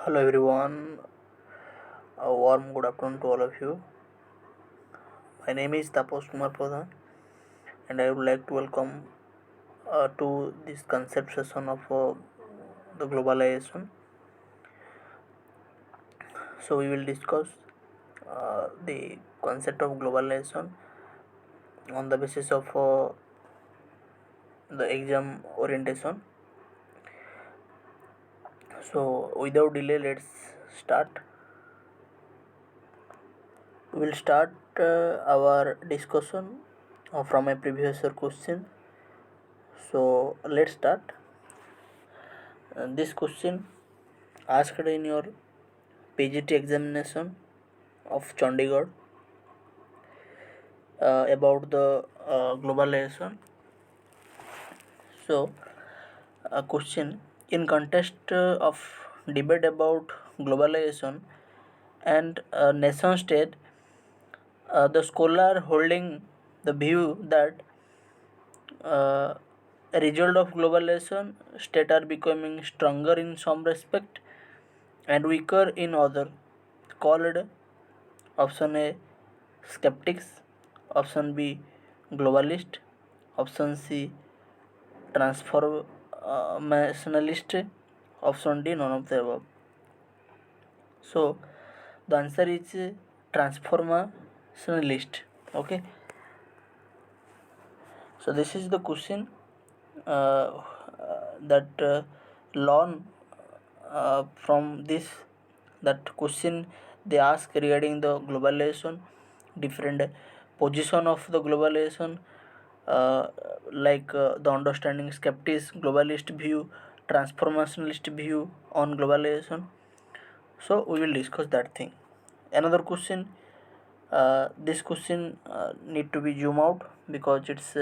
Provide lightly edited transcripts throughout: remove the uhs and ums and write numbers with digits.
Hello everyone, a warm good afternoon to all of you. My name is Tapash Kumar Pradhan and I would like to welcome to this concept session of the globalization. So we will discuss the concept of globalization on the basis of the exam orientation. So without delay, let's start. We will start our discussion from a previous year question. So let's start. This question asked in your PGT examination of Chandigarh about the globalization. So, a question in context of debate about globalization and nation state, the scholar holding the view that uh, a result of globalization, state are becoming stronger in some respect and weaker in other, called option A skeptics, option B globalist, option C transformationalist, option D none of the above. So the answer is transformationalist. Okay, so this is the question that learn from this that question they ask regarding the globalization, different position of the globalization, uh, the understanding skeptics, globalist view, transformationalist view on globalization. So we will discuss that thing. Another question, this question need to be zoom out because it's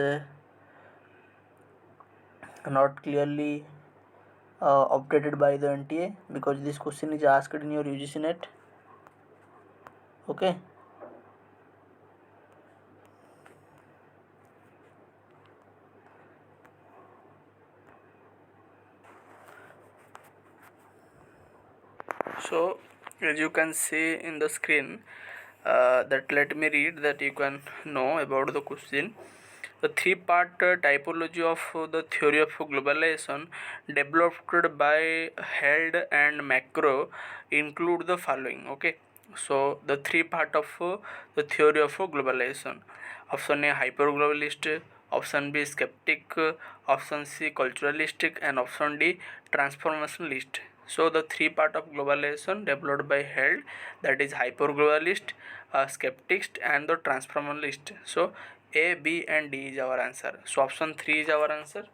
not clearly updated by the NTA, because this question is asked in your UGC net. Okay, so as you can see in the screen, that let me read that you can know about the question. The three-part typology of the theory of globalization developed by Held and Macro include the following. Okay, so the three part of the theory of globalization: option A hyperglobalist, option B skeptic, option C culturalistic, and option D transformationalist. So the three part of globalization developed by Held, that is hyperglobalist, skeptic, and the transformationalist. So A, B, and D is our answer. So option 3 is our answer.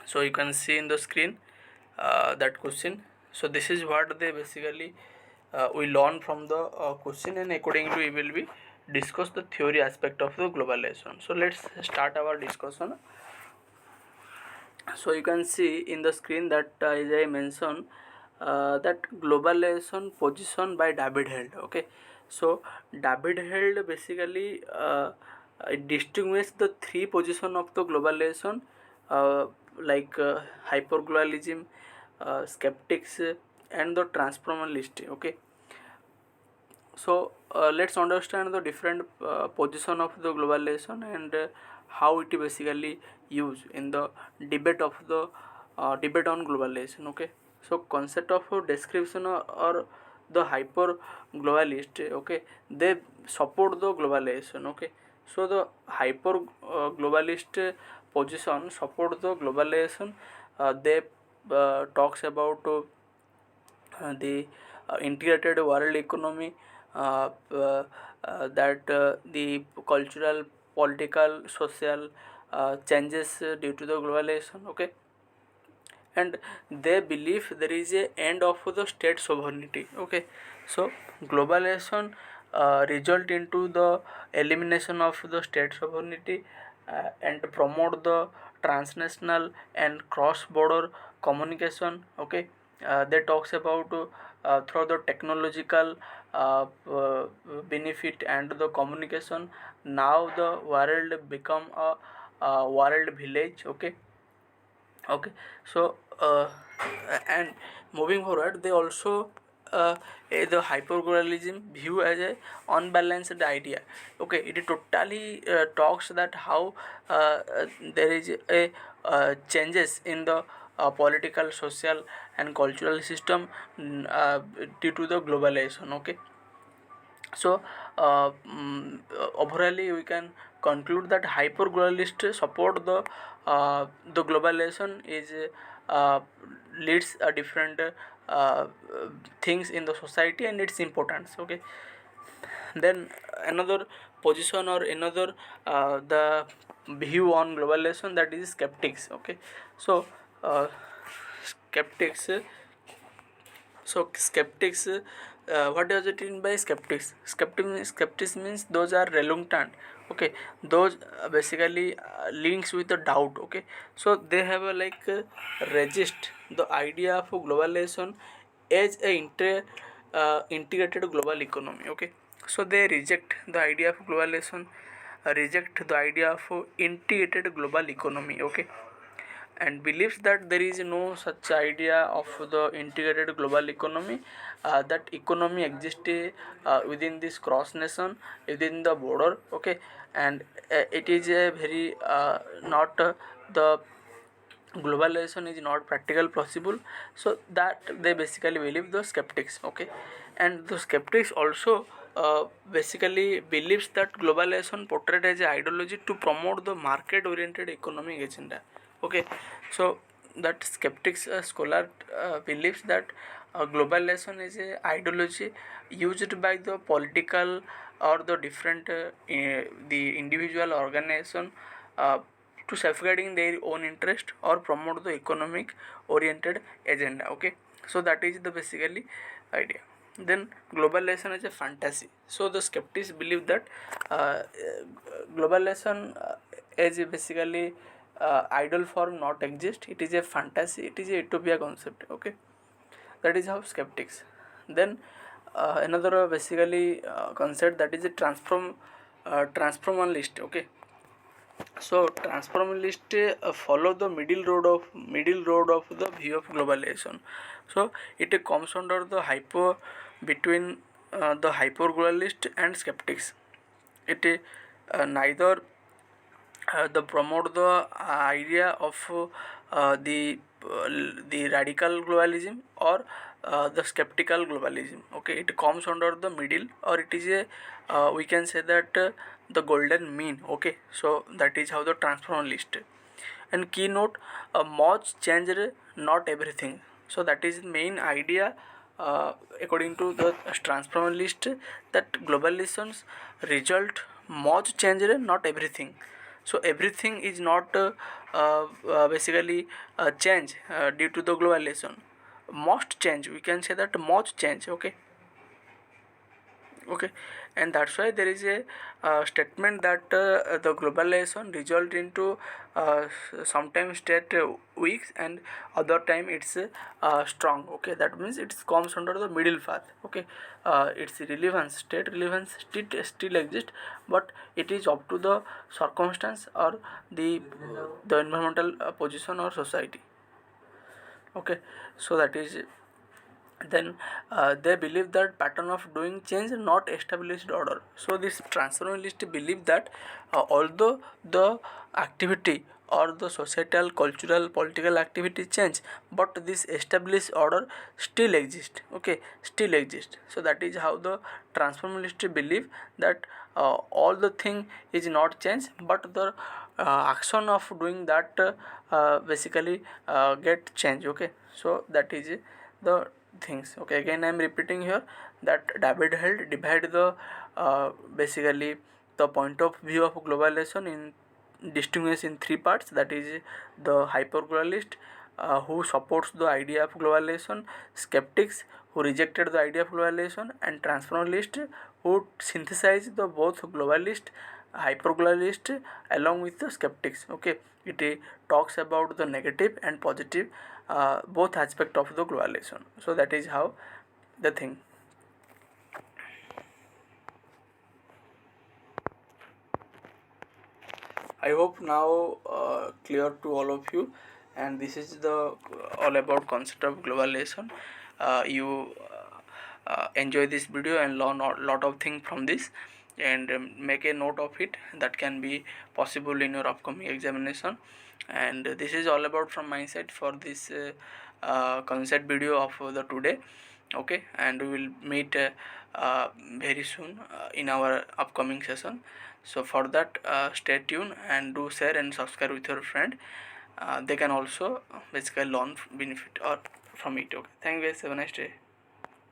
So you can see in the screen that question. So this is what they basically we learn from the question, and accordingly we will be discuss the theory aspect of the globalization. So let's start our discussion. So you can see in the screen that as I mentioned, that globalization position by David Held. Okay, so David Held basically distinguish the three position of the globalization, uh, hyperglobalism, skeptics, and the transformalist. Okay, so let's understand the different position of the globalization and how it basically used in the debate of the debate on globalization. Okay, so concept of description or the hyper globalist. Okay, they support the globalization. Okay, so the hyper globalist position support the globalization. They talks about the integrated world economy, that the cultural, political, social changes due to the globalization. Okay, and they believe there is a end of the state sovereignty. Okay, so globalization result into the elimination of the state sovereignty and promote the transnational and cross border communication. Okay, they talks about through the technological benefit and the communication, now the world become a world village. Okay, okay, so And moving forward, they also the hypergralism view as a unbalanced idea. Okay, it totally talks that how there is a changes in the political, social, and cultural system due to the globalization. Okay, so overall we can conclude that hyperglobalists support the globalization is uh, leads a different things in the society and its importance. Okay, then another position or another the view on globalization, that is skeptics. Okay, so skeptics skeptics, what does it mean by skeptics? Skeptics means those are reluctant. Okay, those basically links with the doubt. Okay, so they have a resist the idea of globalization as a integrated global economy. Okay, so they reject the idea of globalization, reject the idea of integrated global economy. Okay, and believes that there is no such idea of the integrated global economy, that economy exists within this cross nation, within the border. Okay, and it is a very not the globalization is not practical possible. So that they basically believe, the skeptics. Okay, and the skeptics also basically believes that globalization portrayed as a ideology to promote the market oriented economic agenda. Okay, so that skeptics scholar believes that globalization is a ideology used by the political or the different the individual organization uh, to safeguarding their own interest or promote the economic oriented agenda. Okay, so that is the basically idea. Then globalization is a fantasy. So the skeptics believe that globalization is basically ideal form not exist, it is a fantasy, it is a utopia concept. Okay, that is how skeptics. Then another basically concept, that is a transformalist. Okay, so transformalist follow the middle road of the view of globalization. So it comes under the hyper between the hyperglobalist and skeptics. It neither the promote the idea of the radical globalism or the skeptical globalism. Okay, it comes under the middle, or it is a we can say that the golden mean. Okay, so that is how the transformalist. And keynote, much changed, not everything. So that is main idea according to the transformalist, that globalization's result much changed, not everything. So everything is not basically change due to the globalization. Most change, we can say that much change. Okay, okay, and that's why there is a statement that the globalization result into sometimes state weak and other time it's strong. Okay, that means it comes under the middle path. Okay, its relevance, state relevance still exists, but it is up to the circumstance or the environmental position or society. Okay, so that is. Then they believe that pattern of doing change, not established order. So this transformalist believe that although the activity or the societal, cultural, political activity change, but this established order still exist. Okay, still exist. So that is how the transformalist believe that all the thing is not change, but the action of doing that basically get change. Okay, so that is the things. Okay, again I am repeating here that David held divide the basically the point of view of globalization in distinguish in three parts, that is the hyperglobalist who supports the idea of globalization, skeptics who rejected the idea of globalization, and transformalist who synthesize the both globalist, hyperglobalist along with the skeptics. Okay, it talks about the negative and positive both aspect of the globalization. So that is how the thing. I hope now clear to all of you and this is the all about concept of globalization. You enjoy this video and learn a lot of things from this, and make a note of it that can be possible in your upcoming examination. And this is all about from my side for this concept video of the today. Okay, and we will meet very soon in our upcoming session. So for that, stay tuned and do share and subscribe with your friend. They can also basically learn benefit or from it. Okay, thank you guys, have a nice day.